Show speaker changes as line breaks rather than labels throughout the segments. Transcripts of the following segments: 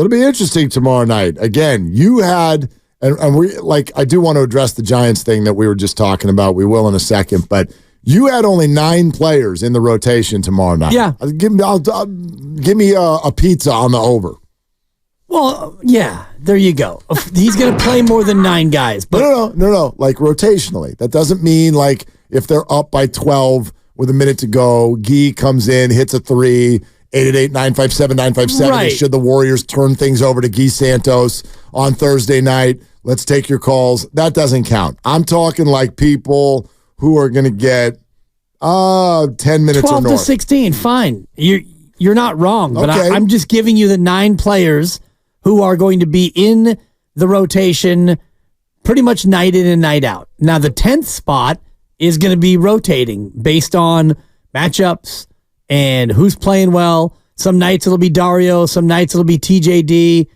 It'll be interesting tomorrow night. Again, you had, and we I do want to address the Giants thing that we were just talking about. We will in a second, but you had only 9 players in the rotation tomorrow night.
Yeah.
Give me a pizza on the over.
Well, yeah, there you go. He's going to play more than 9 guys. But
No. Like rotationally. That doesn't mean like if they're up by 12 with a minute to go, Guy comes in, hits a 3, 888 957 957.
Right.
Should the Warriors turn things over to Guy Santos on Thursday night? Let's take your calls. That doesn't count. I'm talking like people who are going to get 10 minutes
12
or north.
to 16, fine. You're not wrong, but
Okay.
I'm just giving you the 9 players who are going to be in the rotation pretty much night in and night out. Now, the 10th spot is going to be rotating based on matchups and who's playing well. Some nights it'll be Dario. Some nights it'll be TJD.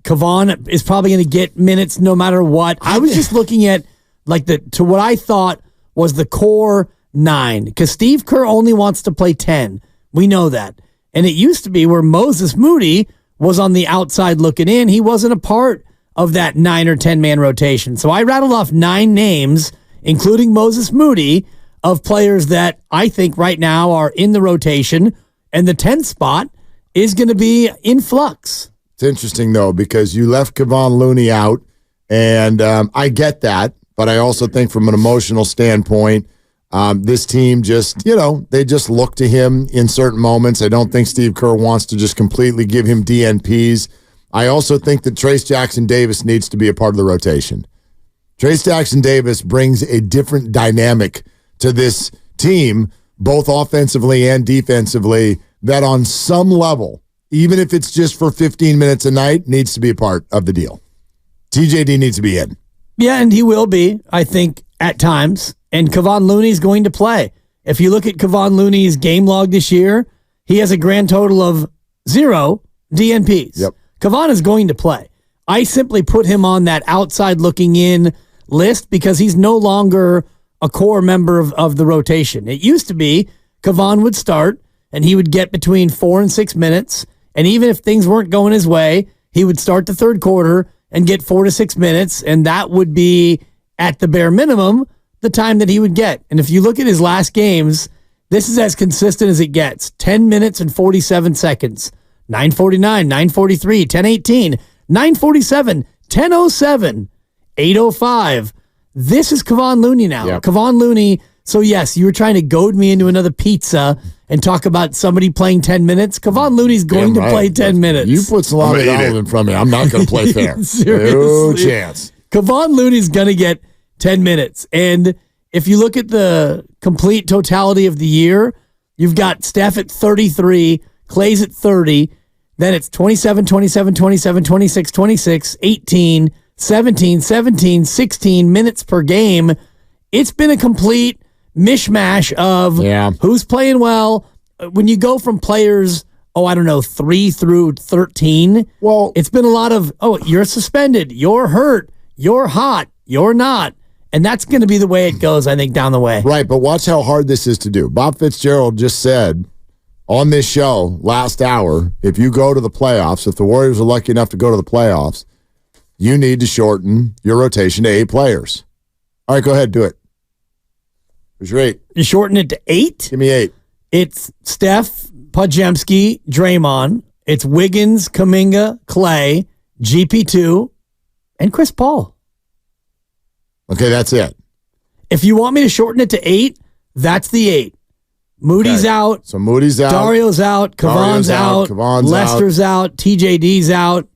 Kevon is probably going to get minutes no matter what. I was just looking at to what I thought was the core 9, because Steve Kerr only wants to play 10. We know that. And it used to be where Moses Moody was on the outside looking in. He wasn't a part of that 9 or 10-man rotation. So I rattled off 9 names, including Moses Moody, of players that I think right now are in the rotation, and the 10th spot is going to be in flux.
It's interesting, though, because you left Kevon Looney out, and I get that, but I also think from an emotional standpoint, this team just, they just look to him in certain moments. I don't think Steve Kerr wants to just completely give him DNPs. I also think that Trace Jackson-Davis needs to be a part of the rotation. Trace Jackson-Davis brings a different dynamic to this team, both offensively and defensively, that on some level, even if it's just for 15 minutes a night, needs to be a part of the deal. TJD needs to be in.
Yeah, and he will be, I think, at times. And Kevon Looney's going to play. If you look at Kevon Looney's game log this year, he has a grand total of 0 DNPs.
Yep.
Kevon is going to play. I simply put him on that outside looking in list because he's no longer a core member of the rotation. It used to be Kevon would start and he would get between 4 and 6 minutes. And even if things weren't going his way, he would start the third quarter and get 4 to 6 minutes. And that would be, at the bare minimum, the time that he would get. And if you look at his last games, this is as consistent as it gets. 10 minutes and 47 seconds. 9:49, 9:43, 10:18, 9:47, 10:07, 8:05. This is Kevon Looney now.
Yep.
Kevon Looney. So yes, you were trying to goad me into another pizza and talk about somebody playing 10 minutes. Kevon Looney's going to play 10 minutes.
You put salami in front of me. I'm not going to play fair.
Seriously.
No chance.
Kevon Looney's going to get 10 minutes. And if you look at the complete totality of the year, you've got Steph at 33, Clay's at 30, then it's 27, 27, 27, 26, 26, 18, 17, 17, 16 minutes per game. It's been a complete mishmash of who's playing well. When you go from players, 3 through 13,
well,
it's been a lot of, you're suspended, you're hurt, you're hot, you're not. And that's going to be the way it goes, I think, down the way.
Right, but watch how hard this is to do. Bob Fitzgerald just said on this show last hour, if you go to the playoffs, if the Warriors are lucky enough to go to the playoffs, you need to shorten your rotation to 8 players. All right, go ahead, do it. Who's your 8?
You shorten it to 8?
Give me 8.
It's Steph, Podziemski, Draymond. It's Wiggins, Kuminga, Clay, GP2, and Chris Paul.
Okay, that's it.
If you want me to shorten it to 8, that's the 8. Moody's out.
So Moody's out.
Dario's out. Kevon's out. Lester's out. TJD's out.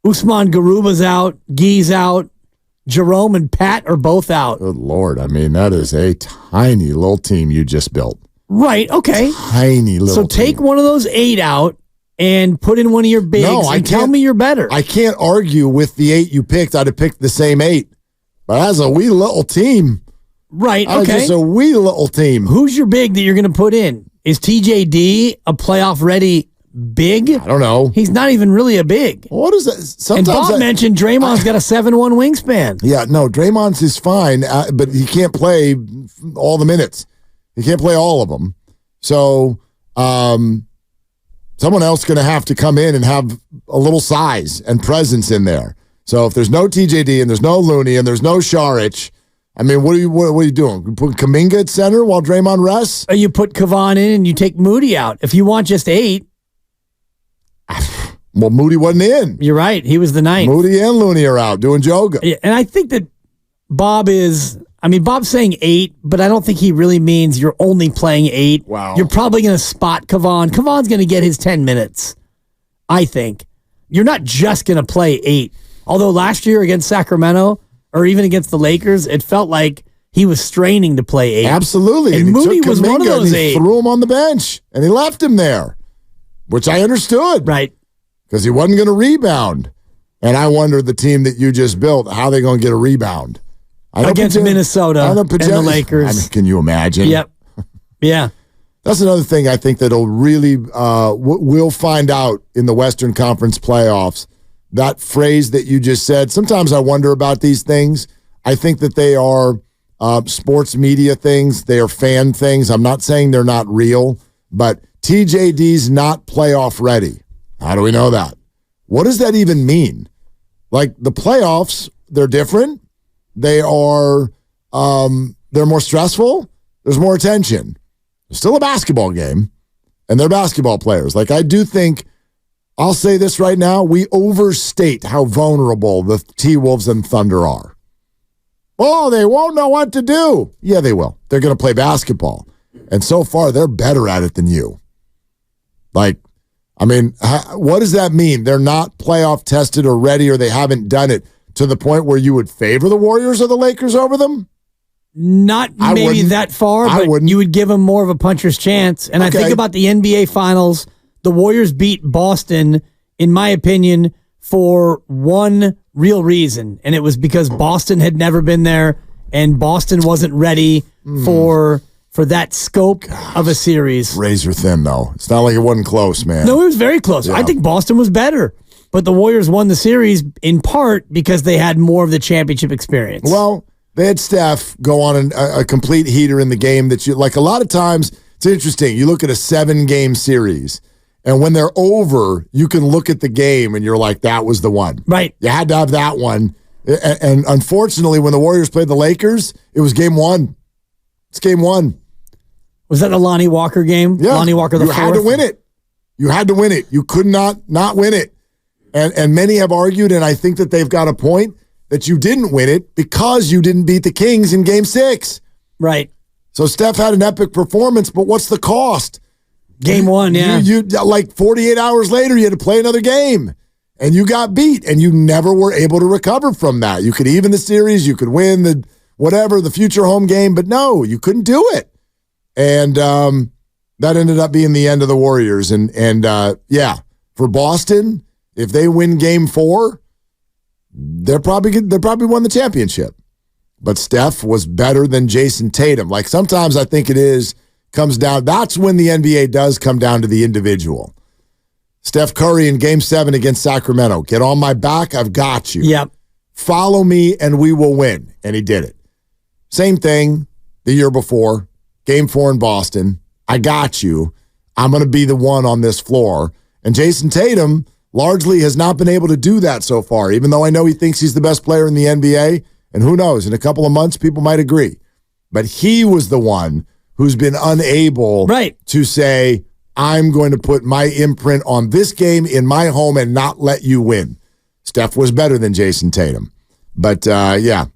Usman Garuba's out. Guy's out. Jerome and Pat are both out.
Good Lord. I mean, that is a tiny little team you just built.
Right. Okay.
Tiny little
So take
team.
one of those 8 out and put in one of your bigs and tell me you're better.
I can't argue with the 8 you picked. I'd have picked the same 8. But that's a wee little team.
Right, okay.
That's just a wee little team.
Who's your big that you're going to put in? Is TJD a playoff-ready big?
I don't know.
He's not even really a big.
What is that? Sometimes
and Bob mentioned Draymond's got a 7'1" wingspan.
Yeah, no, Draymond's is fine, but he can't play all the minutes. He can't play all of them. So Someone else going to have to come in and have a little size and presence in there. So if there's no TJD and there's no Looney and there's no Saric, I mean, what are you doing? You put Kuminga at center while Draymond rests?
Or you put Kevon in and you take Moody out. If you want just 8.
Well, Moody wasn't in.
You're right. He was the 9th.
Moody and Looney are out doing yoga.
Yeah, and I think that Bob's saying 8, but I don't think he really means you're only playing 8.
Wow.
You're probably going to spot Kevon. Kevon's going to get his 10 minutes, I think. You're not just going to play 8. Although last year against Sacramento, or even against the Lakers, it felt like he was straining to play 8.
Absolutely.
And Moody was one of those 8.
He threw him on the bench, and he left him there, which I understood.
Right.
Because he wasn't going to rebound. And I wonder, the team that you just built, how are they going to get a rebound?
Against Minnesota and the Lakers.
I mean, can you imagine?
Yep. Yeah.
That's another thing I think that'll really, we'll find out in the Western Conference playoffs. That phrase that you just said, sometimes I wonder about these things. I think that they are sports media things. They are fan things. I'm not saying they're not real, but TJD's not playoff ready. How do we know that? What does that even mean? Like, the playoffs, they're different. They are, they're more stressful. There's more attention. It's still a basketball game, and they're basketball players. Like, I do think, I'll say this right now, we overstate how vulnerable the T-Wolves and Thunder are. Oh, they won't know what to do. Yeah, they will. They're going to play basketball. And so far, they're better at it than you. Like, I mean, what does that mean? They're not playoff tested or ready, or they haven't done it to the point where you would favor the Warriors or the Lakers over them?
Not maybe that far, but you would give them more of a puncher's chance. And okay. I think about the NBA Finals. The Warriors beat Boston, in my opinion, for one real reason, and it was because Boston had never been there, and Boston wasn't ready for that scope of a series.
Razor thin, though. It's not like it wasn't close, man.
No, it was very close. Yeah. I think Boston was better, but the Warriors won the series in part because they had more of the championship experience.
Well, they had Steph go on a complete heater in the game that you like. A lot of times, it's interesting. You look at a 7-game series, and when they're over, you can look at the game and you're like, that was the one.
Right.
You had to have that one. And unfortunately, when the Warriors played the Lakers, it was game 1. It's game 1.
Was that a Lonnie Walker game?
Yeah.
Lonnie Walker the fourth?
You had to win it. You had to win it. You could not win it. And many have argued, and I think that they've got a point, that you didn't win it because you didn't beat the Kings in game 6.
Right.
So Steph had an epic performance, but what's the cost?
Game 1, yeah.
You like 48 hours later, you had to play another game, and you got beat, and you never were able to recover from that. You could even the series, you could win the future home game, but no, you couldn't do it. And that ended up being the end of the Warriors. And for Boston, if they win game 4, they probably won the championship. But Steph was better than Jason Tatum. Like, sometimes I think comes down. That's when the NBA does come down to the individual. Steph Curry in game 7 against Sacramento. Get on my back. I've got you.
Yep.
Follow me and we will win. And he did it. Same thing the year before. Game 4 in Boston. I got you. I'm going to be the one on this floor. And Jason Tatum largely has not been able to do that so far, even though I know he thinks he's the best player in the NBA. And who knows, in a couple of months, people might agree. But he was the one who's been unable to say, I'm going to put my imprint on this game in my home and not let you win. Steph was better than Jason Tatum. But, yeah.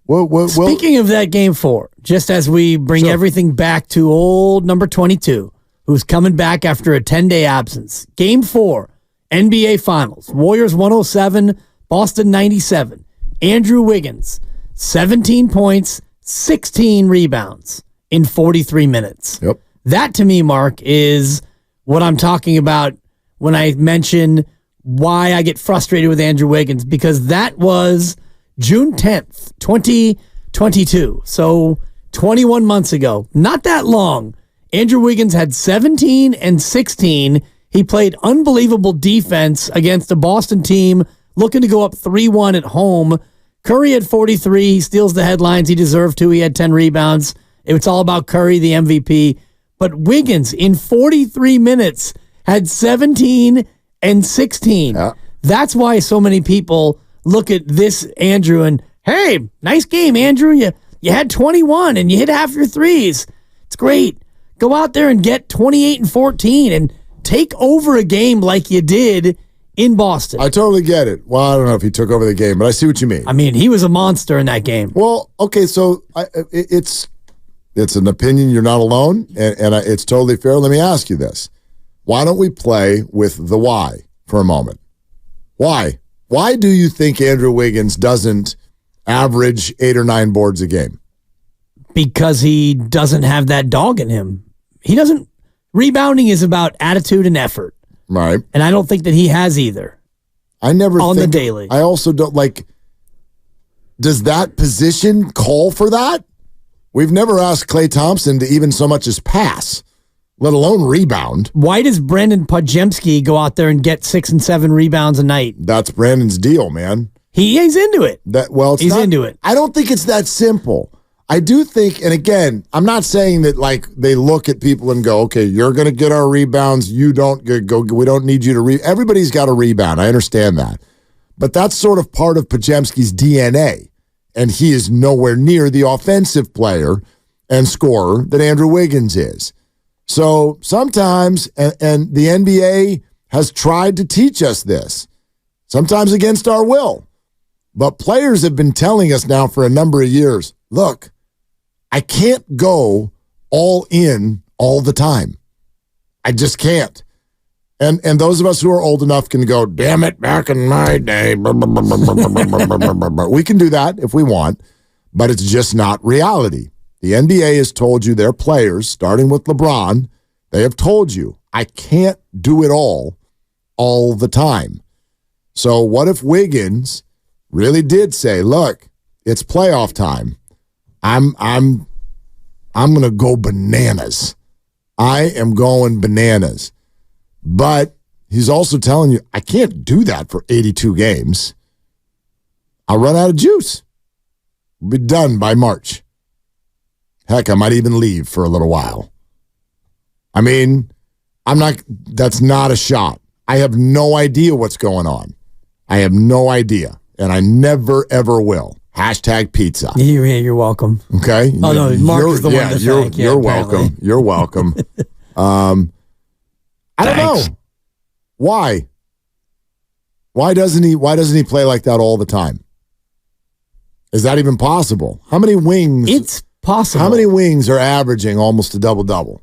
Speaking of that game 4, just as we bring everything back to old number 22, who's coming back after a 10-day absence. Game 4, NBA Finals. Warriors 107, Boston 97. Andrew Wiggins, 17 points, 16 rebounds in 43 minutes.
Yep.
That, to me, Mark, is what I'm talking about when I mention why I get frustrated with Andrew Wiggins, because that was June 10th, 2022. So 21 months ago. Not that long. Andrew Wiggins had 17 and 16. He played unbelievable defense against a Boston team looking to go up 3-1 at home. Curry had 43. He steals the headlines. He deserved to. He had 10 rebounds. It's all about Curry, the MVP. But Wiggins, in 43 minutes, had 17 and 16.
Yeah.
That's why so many people look at this Andrew and, hey, nice game, Andrew. You had 21 and you hit half your threes. It's great. Go out there and get 28 and 14 and take over a game like you did in Boston.
I totally get it. Well, I don't know if he took over the game, but I see what you mean.
I mean, he was a monster in that game.
Well, okay, so it's an opinion. You're not alone, and it's totally fair. Let me ask you this. Why don't we play with the why for a moment? Why? Why do you think Andrew Wiggins doesn't average 8 or 9 boards a game?
Because he doesn't have that dog in him. He doesn't. Rebounding is about attitude and effort.
Right.
And I don't think that he has either.
I never
on
think,
the daily.
I also don't like, does that position call for that? We've never asked Klay Thompson to even so much as pass, let alone rebound.
Why does Brandon Podziemski go out there and get 6 and 7 rebounds a night?
That's Brandon's deal, man.
He's into it.
He's
into it.
I don't think it's that simple. I do think, and again, I'm not saying that like they look at people and go, okay, you're going to get our rebounds. You don't go. We don't need you to Everybody's got a rebound. I understand that. But that's sort of part of Podziemski's DNA. And he is nowhere near the offensive player and scorer that Andrew Wiggins is. So sometimes, and the NBA has tried to teach us this, sometimes against our will. But players have been telling us now for a number of years, look, I can't go all in all the time. I just can't. And those of us who are old enough can go, damn it, back in my day. We can do that if we want, but it's just not reality. The NBA has told you, their players, starting with LeBron, they have told you, I can't do it all the time. So what if Wiggins really did say, look, it's playoff time. I'm going to go bananas. I am going bananas. But he's also telling you, I can't do that for 82 games. I'll run out of juice. We'll be done by March. Heck, I might even leave for a little while. I mean, that's not a shot. I have no idea what's going on. I have no idea. And I never, ever will. Hashtag pizza.
You're welcome.
Okay?
Oh, no, Mark is the one to thank.
You're welcome. You're welcome. I don't know. Why? Why doesn't he play like that all the time? Is that even possible? How many wings?
It's possible.
How many wings are averaging almost a double-double?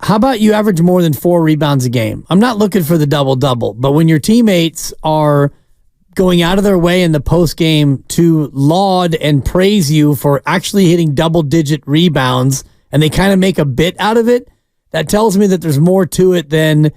How about you average more than 4 rebounds a game? I'm not looking for the double-double, but when your teammates are going out of their way in the postgame to laud and praise you for actually hitting double-digit rebounds, and they kind of make a bit out of it, that tells me that there's more to it than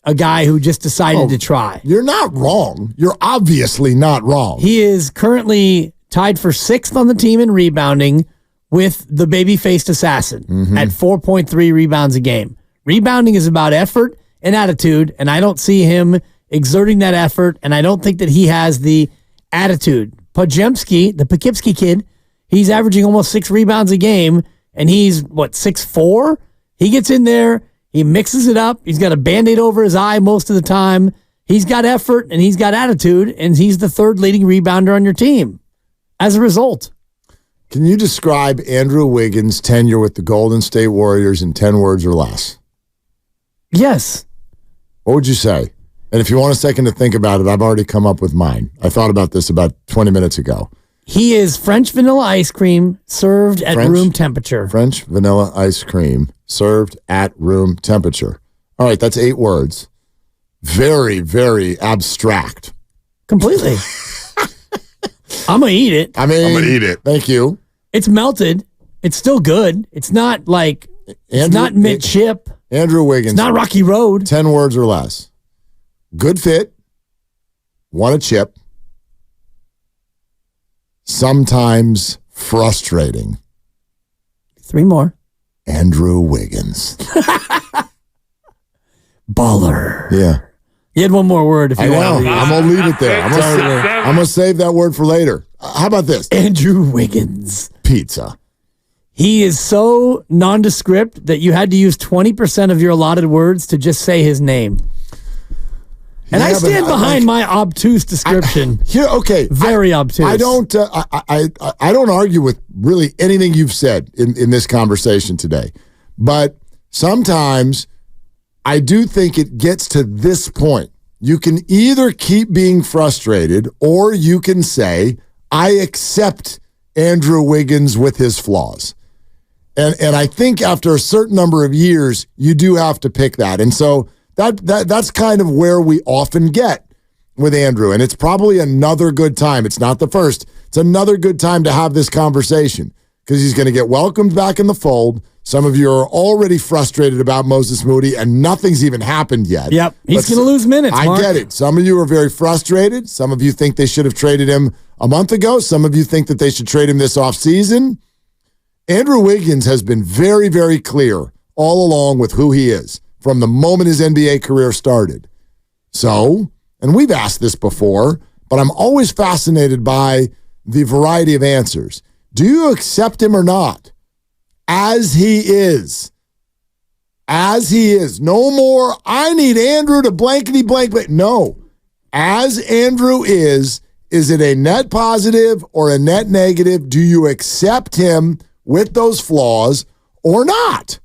a guy who just decided to try.
You're not wrong. You're obviously not wrong.
He is currently tied for 6th on the team in rebounding with the baby-faced assassin at 4.3 rebounds a game. Rebounding is about effort and attitude, and I don't see him exerting that effort, and I don't think that he has the attitude. Podziemski, the Poughkeepsie kid, he's averaging almost 6 rebounds a game, and he's, 6'4"? He gets in there, he mixes it up, he's got a Band-Aid over his eye most of the time, he's got effort, and he's got attitude, and he's the 3rd leading rebounder on your team. As a result.
Can you describe Andrew Wiggins' tenure with the Golden State Warriors in 10 words or less?
Yes.
What would you say? And if you want a second to think about it, I've already come up with mine. I thought about this about 20 minutes ago.
He is French vanilla ice cream served at room temperature.
French vanilla ice cream served at room temperature. All right, that's 8 words. Very, very abstract.
Completely. I'm going to eat it.
I'm going to eat it. Thank you.
It's melted. It's still good. It's not it's not mid-chip.
Andrew Wiggins.
It's not Rocky Road.
10 words or less. Good fit. Want a chip. Sometimes frustrating.
3 more.
Andrew Wiggins.
Baller.
Yeah.
You had one more word if you want.
I'm going to leave it there. I'm going to save that word for later. How about this?
Andrew Wiggins.
Pizza.
He is so nondescript that you had to use 20% of your allotted words to just say his name. And I stand behind my obtuse description.
Very
obtuse.
I don't argue with really anything you've said in this conversation today. But sometimes I do think it gets to this point. You can either keep being frustrated or you can say, I accept Andrew Wiggins with his flaws. And I think after a certain number of years, you do have to pick that. And so that's kind of where we often get with Andrew. And it's probably another good time. It's not the first. It's another good time to have this conversation because he's going to get welcomed back in the fold. Some of you are already frustrated about Moses Moody, and nothing's even happened yet.
Yep, he's going to lose minutes, Mark.
I get it. Some of you are very frustrated. Some of you think they should have traded him a month ago. Some of you think that they should trade him this offseason. Andrew Wiggins has been very, very clear all along with who he is from the moment his NBA career started. So, and we've asked this before, but I'm always fascinated by the variety of answers. Do you accept him or not? As he is. As he is. No more, I need Andrew to blankety blank. No. As Andrew is it a net positive or a net negative? Do you accept him with those flaws or not?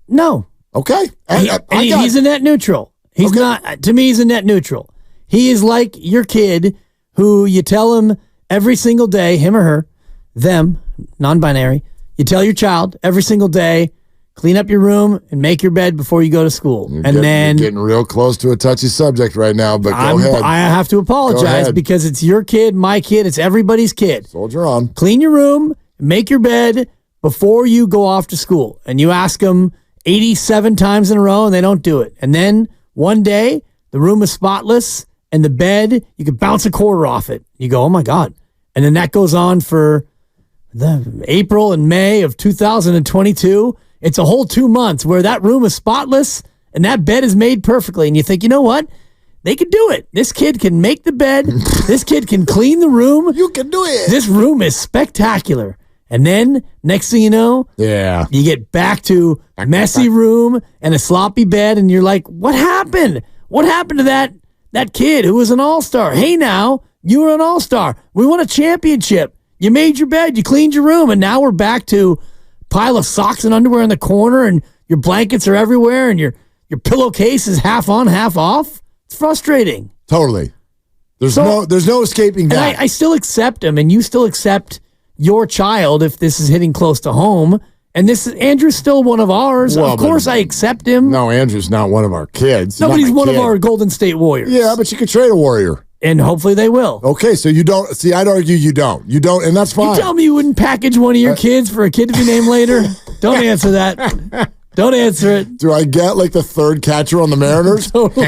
No.
Okay.
He's a net neutral. He's not, to me, he's a net neutral. He is like your kid who you tell him every single day, him or her, them, non-binary, you tell your child every single day, clean up your room and make your bed before you go to school.
You're getting real close to a touchy subject right now, but go ahead.
I have to apologize because it's your kid, my kid, it's everybody's kid.
Soldier on.
Clean your room, make your bed before you go off to school. And you ask them 87 times in a row and they don't do it. And then one day the room is spotless and the bed, you can bounce a quarter off it. You go, oh my God. And then that goes on for the April and May of 2022. It's a whole 2 months where that room is spotless and that bed is made perfectly. And you think, you know what? They can do it. This kid can make the bed. This kid can clean the room.
You can do it.
This room is spectacular. And then next thing you know, you get back to a messy room and a sloppy bed. And you're like, what happened? What happened to that kid who was an all-star? Hey, now you were an all-star. We won a championship. You made your bed. You cleaned your room. And now we're back to pile of socks and underwear in the corner, and your blankets are everywhere, and your pillowcase is half on, half off. It's frustrating.
Totally. There's no escaping that.
I still accept him, and you still accept your child if this is hitting close to home. And Andrew's still one of ours. Well, of course, I accept him.
No, Andrew's not one of our kids.
No, but he's one of our Golden State Warriors.
Yeah, but you could trade a Warrior.
And hopefully they will.
Okay, so you don't. See, I'd argue you don't. You don't, and that's fine.
You tell me you wouldn't package one of your kids for a kid to be named later? Don't answer that. Don't answer it.
Do I get like the third catcher on the Mariners?
Totally.